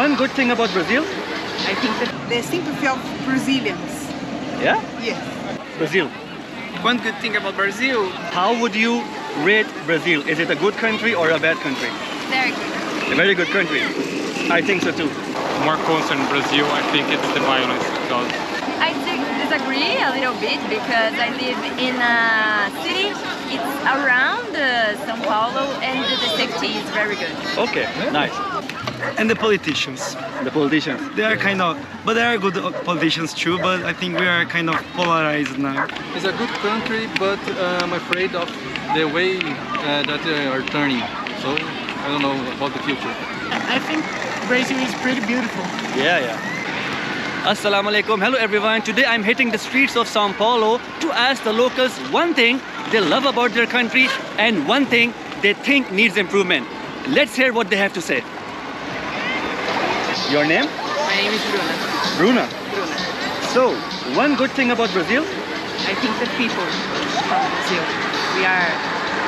one good thing about Brazil? I think that the sympathy of Brazilians. Yeah? Yes. Brazil. One good thing about Brazil, How would you rate Brazil? Is it a good country or a bad country? Very good. A very good country. I think so too. More concern in Brazil, I think it's the violence. Because I disagree a little bit because I live in a city. It's around São Paulo and the safety is very good. Okay, nice. And the politicians. The politicians. They are kind of, but there are good politicians too, but I think we are kind of polarized now. It's a good country, but I'm afraid of the way that they are turning. So I don't know about the future. I think Brazil is pretty beautiful. Yeah. Assalamu alaikum. Hello everyone. Today I'm hitting the streets of São Paulo to ask the locals one thing they love about their country and one thing they think needs improvement. Let's hear what they have to say. Your name? My name is Bruna. Bruna. So, one good thing about Brazil? I think the people from Brazil, we are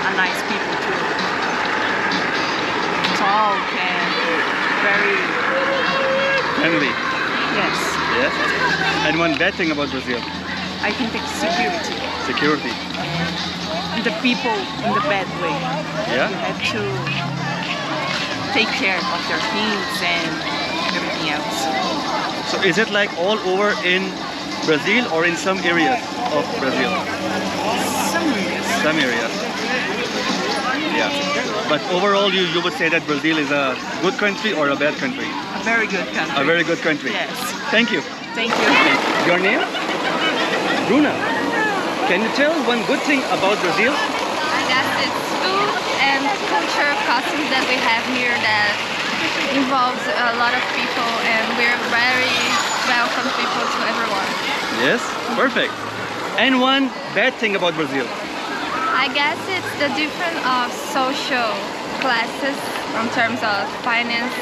a nice people to talk and very, Friendly. yes. Yes. And one bad thing about Brazil? I think the security Security. and the people in the bad way. Yeah? You have to take care of your things and everything else. So is it like all over in Brazil or in some areas of Brazil? Some areas. Some areas. Yeah. But overall you would say that Brazil is a good country or a bad country? A very good country. A very good country. Yes. Thank you. Thank you. Your name? Bruna. Can you tell one good thing about Brazil? I guess it's food and culture costumes that we have here that involves a lot of people and we're very welcome people to everyone. Yes, perfect. And one bad thing about Brazil? I guess it's the difference of social classes in terms of finance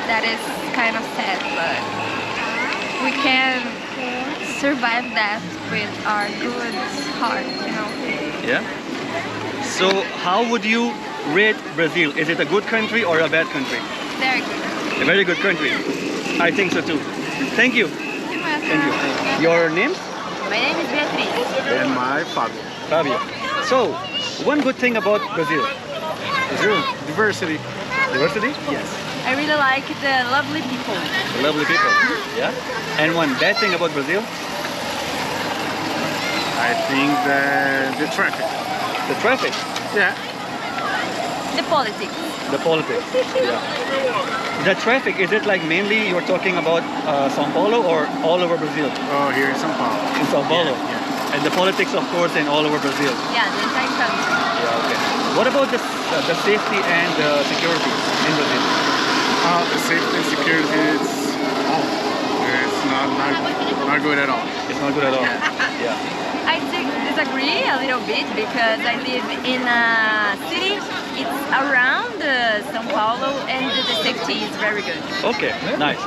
that is kind of sad, but we can survive that with our good heart, you know. Yeah. So how would you rate Brazil? Is it a good country or a bad country? Very good. A very good country. I think so too. Thank you. Thank you. Your name? My name is Beatriz. and my father. Fabio. So, one good thing about Brazil? Brazil, diversity. Diversity? Yes. I really like the lovely people. The lovely people. Yeah. And one bad thing about Brazil? I think the traffic. The traffic. Yeah. The politics. The politics. Yeah. The traffic, is it like mainly you're talking about São Paulo or all over Brazil? Oh, here in São Paulo. In São Paulo. Yeah. And the politics, of course, in all over Brazil. Yeah, the entire country. Yeah, okay. What about the safety and security in Brazil? The safety and security, it's not good at all. It's not good at all. Yeah. I disagree a little bit because I live in a city. It's around São Paulo and the safety is very good. Okay, nice.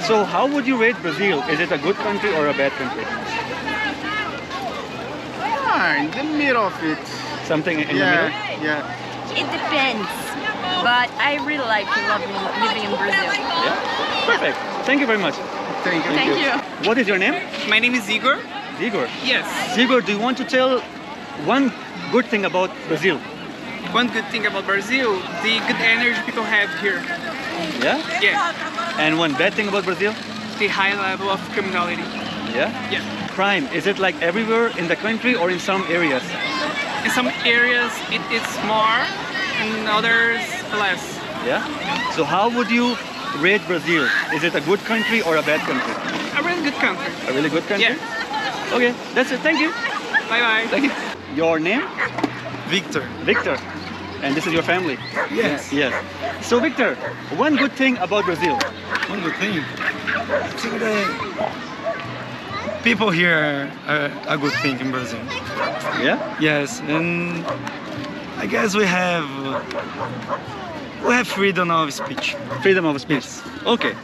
So how would you rate Brazil? Is it a good country or a bad country? In the middle of it. Something in the middle? Yeah. It depends, but I really like living in Brazil. Yeah? Perfect. Thank you very much. Thank you. Thank you. What is your name? my name is Igor. Igor. Yes. Igor, do you want to tell one good thing about Brazil? One good thing about Brazil, the good energy people have here. Yeah? Yeah. And one bad thing about Brazil? The high level of criminality. Yeah? Yeah. Crime, is it like everywhere in the country or in some areas? In some areas it's more, in others less. Yeah? So how would you rate Brazil? Is it a good country or a bad country? A really good country. A really good country? Yeah. Okay, that's it. Thank you. Bye bye. Thank you. Your name? Victor. Victor. And this is your family? Yes. Yes. So Victor, one good thing about Brazil? One good thing. I think the people here are a good thing in Brazil. Yeah? Yes, and I guess we have freedom of speech. Freedom of speech. Okay.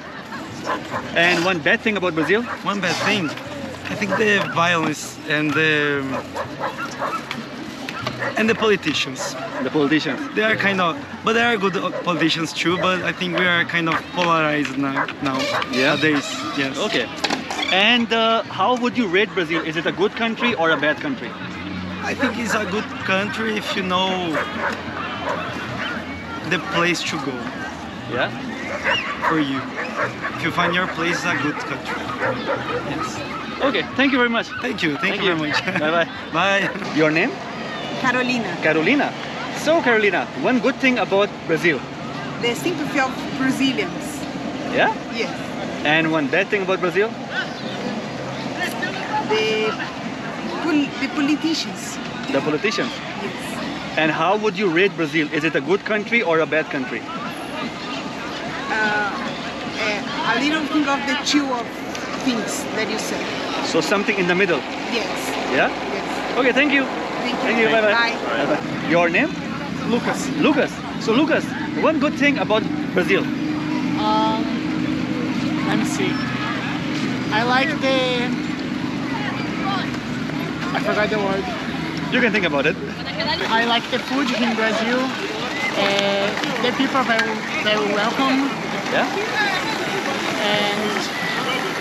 And one bad thing about Brazil? One bad thing, I think the violence and And the politicians. The politicians. They are kind of, but they are good politicians too. But I think we are kind of polarized now. Yeah? Nowadays. Yes. Okay. And how would you rate Brazil? Is it a good country or a bad country? I think it's a good country if you know the place to go Yeah. for you. If you find your place, it's a good country. Yes. Okay. Thank you very much. Thank you. Thank you very much. Bye bye. Bye. Your name? Carolina, Carolina. So Carolina, one good thing about Brazil. the sympathy of Brazilians. Yeah. Yes. And one bad thing about Brazil? The politicians. The politicians. Yes. And how would you rate Brazil? Is it a good country or a bad country? A little thing of the two of things that you said. So something in the middle. Yes. Yeah? Yes. Okay, thank you. Thank you. Thank you. Bye bye. Bye. Bye-bye. Your name? Lucas. Lucas. So Lucas, one good thing about Brazil. Let me see. I like I forgot the word. You can think about it. I like the food in Brazil. The people are very welcome. Yeah? And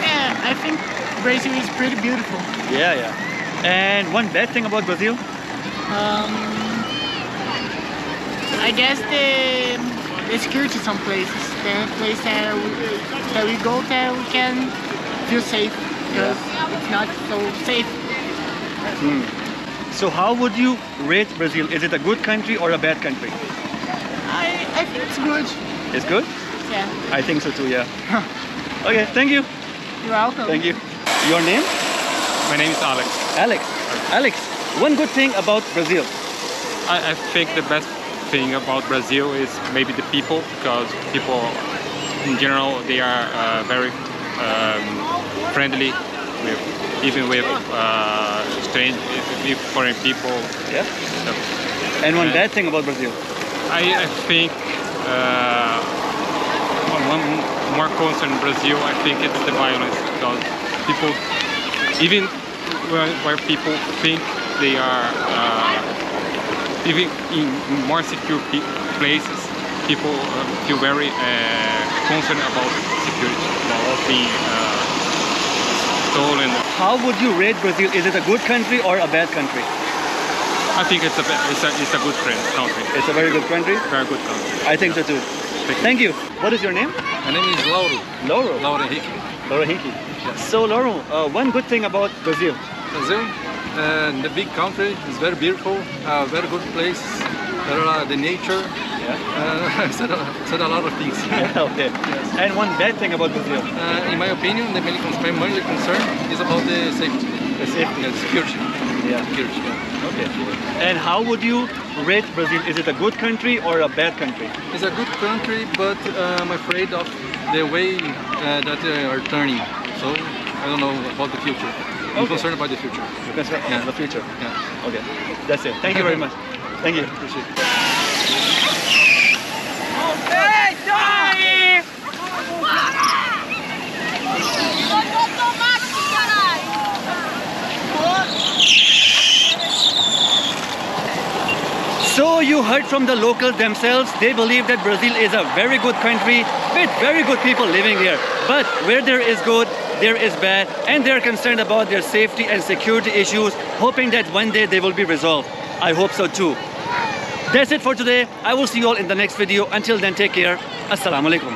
yeah, I think Brazil is pretty beautiful. Yeah, yeah. And one bad thing about Brazil? I guess the security some places. The place that we go there we can feel safe because it's not so safe. So how would you rate Brazil? Is it a good country or a bad country? I think it's good. It's good? Yeah. I think so too, yeah. Okay, thank you. You're welcome. Thank you. Your name? My name is Alex. Alex. Alex, one good thing about Brazil. I think the best thing about Brazil is maybe the people, because people in general they are very friendly, even with strange, with foreign people. Yeah. And one bad thing about Brazil. I think one more concern in Brazil, I think it's the violence, because people, even where people think they are, even in more secure places, people feel very concerned about security, about being stolen. How would you rate Brazil? Is it a good country or a bad country? I think it's a good country. It's a very good country? Very good country. I think so too. Thank you. What is your name? My name is Lauro. Lauro. Lauro Henrique. Lauro Hinky. So Lauro, one good thing about Brazil. Brazil, the big country is very beautiful, very good place. The nature. Yeah. Said a lot of things. Okay. And one bad thing about Brazil. In my opinion, the main concern is about the safety. The safety. Yeah, security. Yeah. Security. Yeah. Okay. And how would you rate Brazil? Is it a good country or a bad country? It's a good country, but I'm afraid of the way that they are turning. So I don't know about the future. I'm concerned about the future. You're concerned about the future? Yeah. Okay. That's it. Thank you very much. Thank you. Appreciate it. So you heard from the locals themselves. They believe that Brazil is a very good country with very good people living here. But where there is good, there is bad, and they're concerned about their safety and security issues, hoping that one day they will be resolved. I hope so too. That's it for today. I will see you all in the next video. Until then, take care. Assalamu alaikum.